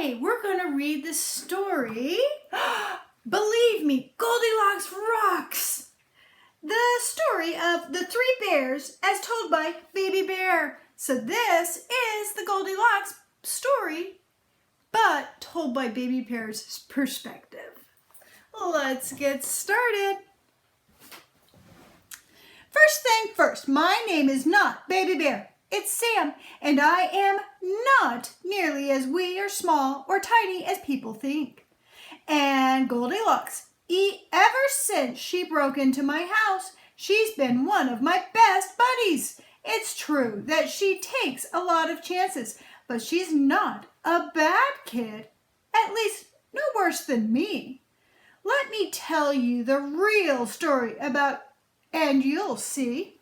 Today we're going to read the story, believe me, Goldilocks rocks! The story of the three bears as told by Baby Bear. So this is the Goldilocks story, but told by Baby Bear's perspective. Let's get started. First thing first, my name is not Baby Bear. It's Sam, and I am not nearly as wee or small or tiny as people think. And Goldilocks, ever since she broke into my house, she's been one of my best buddies. It's true that she takes a lot of chances, but she's not a bad kid. At least, no worse than me. Let me tell you the real story about, and you'll see.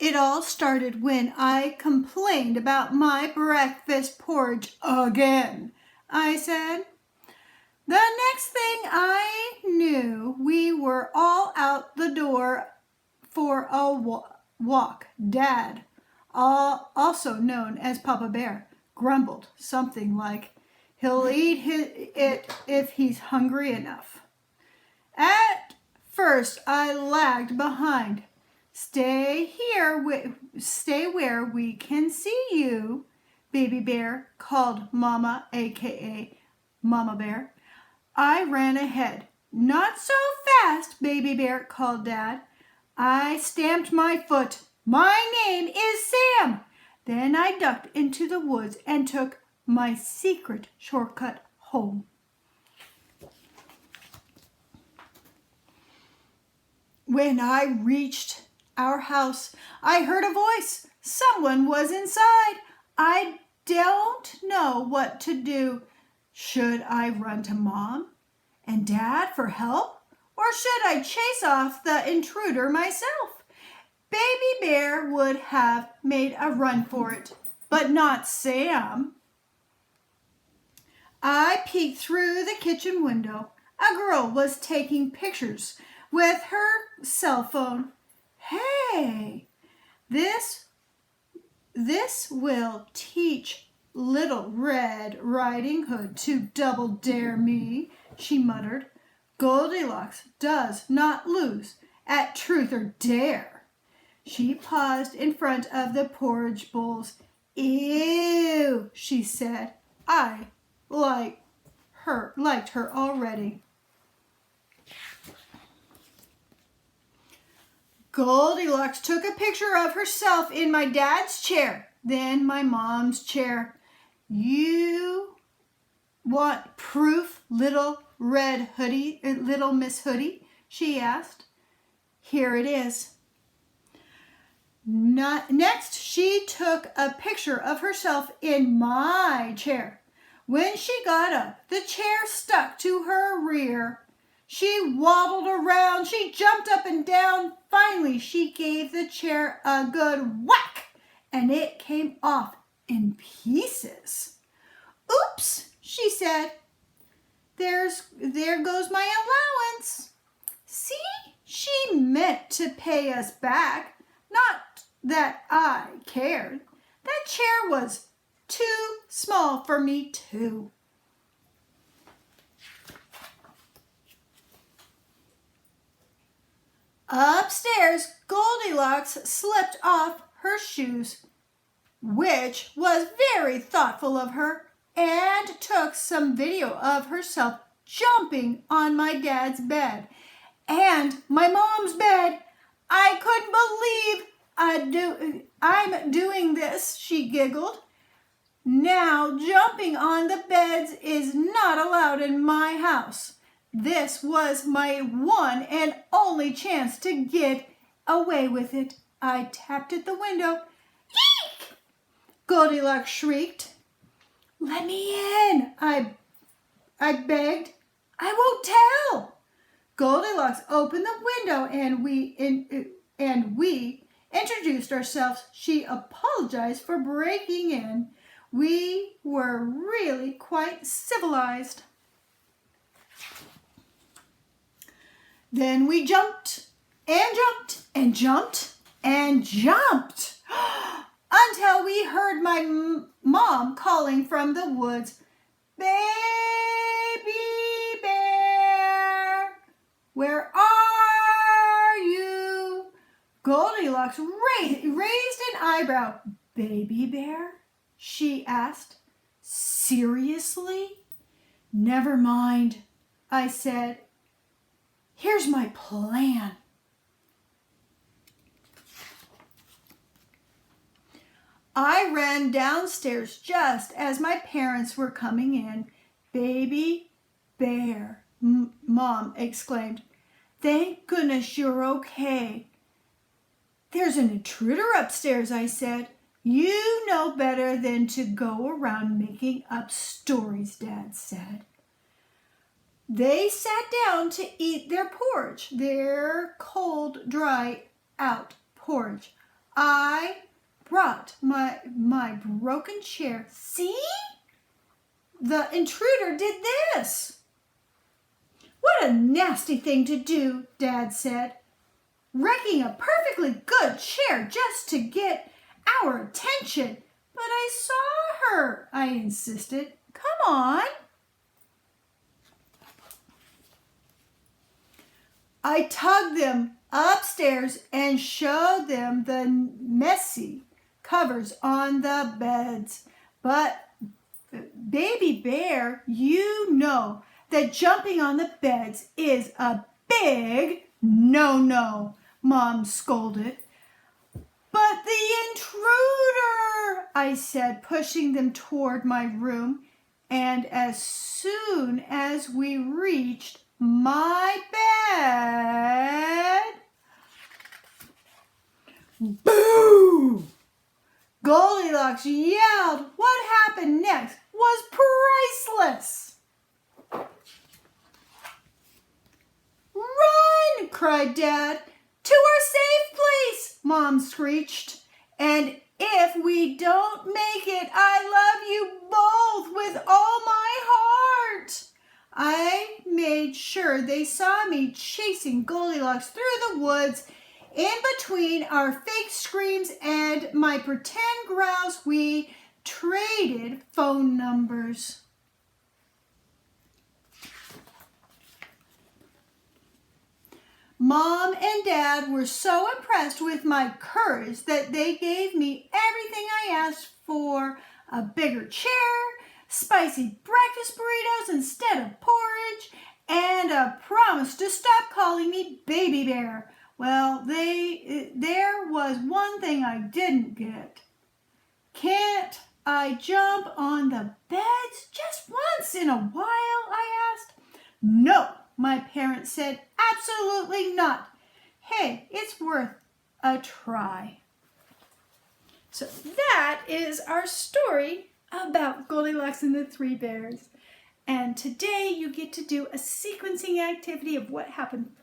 It all started when I complained about my breakfast porridge again, I said. The next thing I knew, we were all out the door for a walk. Dad, also known as Papa Bear, grumbled something like, he'll eat it if he's hungry enough. At first, I lagged behind. Stay where we can see you, Baby Bear called Mama, a.k.a. Mama Bear. I ran ahead. Not so fast, Baby Bear called Dad. I stamped my foot. My name is Sam. Then I ducked into the woods and took my secret shortcut home. When I reached our house, I heard a voice. Someone was inside. I don't know what to do. Should I run to Mom and Dad for help? Or should I chase off the intruder myself? Baby Bear would have made a run for it, but not Sam. I peeked through the kitchen window. A girl was taking pictures with her cell phone. Hey, this will teach Little Red Riding Hood to double dare me, she muttered. Goldilocks does not lose at truth or dare. She paused in front of the porridge bowls. Ew, she said. I liked her already. Goldilocks took a picture of herself in my dad's chair, then my mom's chair. You want proof, little Miss Hoodie? She asked. Here it is. Next, she took a picture of herself in my chair. When she got up, the chair stuck to her rear. She waddled around, she jumped up and down. Finally, she gave the chair a good whack, and it came off in pieces. Oops, she said. There goes my allowance. See, she meant to pay us back. Not that I cared. That chair was too small for me, too. Upstairs, Goldilocks slipped off her shoes, which was very thoughtful of her, and took some video of herself jumping on my dad's bed and my mom's bed. I couldn't believe I'm doing this, she giggled. Now jumping on the beds is not allowed in my house. This was my one and only chance to get away with it. I tapped at the window. Eek! Goldilocks shrieked. Let me in, I begged. I won't tell. Goldilocks opened the window and we introduced ourselves. She apologized for breaking in. We were really quite civilized. Then we jumped and jumped and jumped and jumped until we heard my mom calling from the woods, "Baby bear, where are you?" Goldilocks raised an eyebrow. "Baby bear?" she asked. "Seriously?" "Never mind," I said. "Here's my plan." I ran downstairs just as my parents were coming in. "Baby bear," Mom exclaimed. "Thank goodness you're okay." "There's an intruder upstairs," I said. "You know better than to go around making up stories," Dad said. They sat down to eat their porridge, their cold, dry out porridge. I brought my broken chair. "See? The intruder did this." "What a nasty thing to do," Dad said. "Wrecking a perfectly good chair just to get our attention." "But I saw her," I insisted. "Come on." I tugged them upstairs and showed them the messy covers on the beds. "But, Baby Bear, you know that jumping on the beds is a big no-no," Mom scolded. "But the intruder," I said, pushing them toward my room. And as soon as we reached my bed, boo! Goldilocks yelled. What happened next was priceless. "Run!" cried Dad. "To our safe place!" Mom screeched. "And if we don't make it, I love you both with all my heart." I made sure they saw me chasing Goldilocks through the woods. In between our fake screams and my pretend growls, we traded phone numbers. Mom and Dad were so impressed with my courage that they gave me everything I asked for: a bigger chair, spicy breakfast burritos instead of porridge, and a promise to stop calling me Baby Bear. Well, there was one thing I didn't get. "Can't I jump on the beds just once in a while?" I asked. "No," my parents said. "Absolutely not. Hey, it's worth a try." So that is our story about Goldilocks and the Three Bears. And today you get to do a sequencing activity of what happened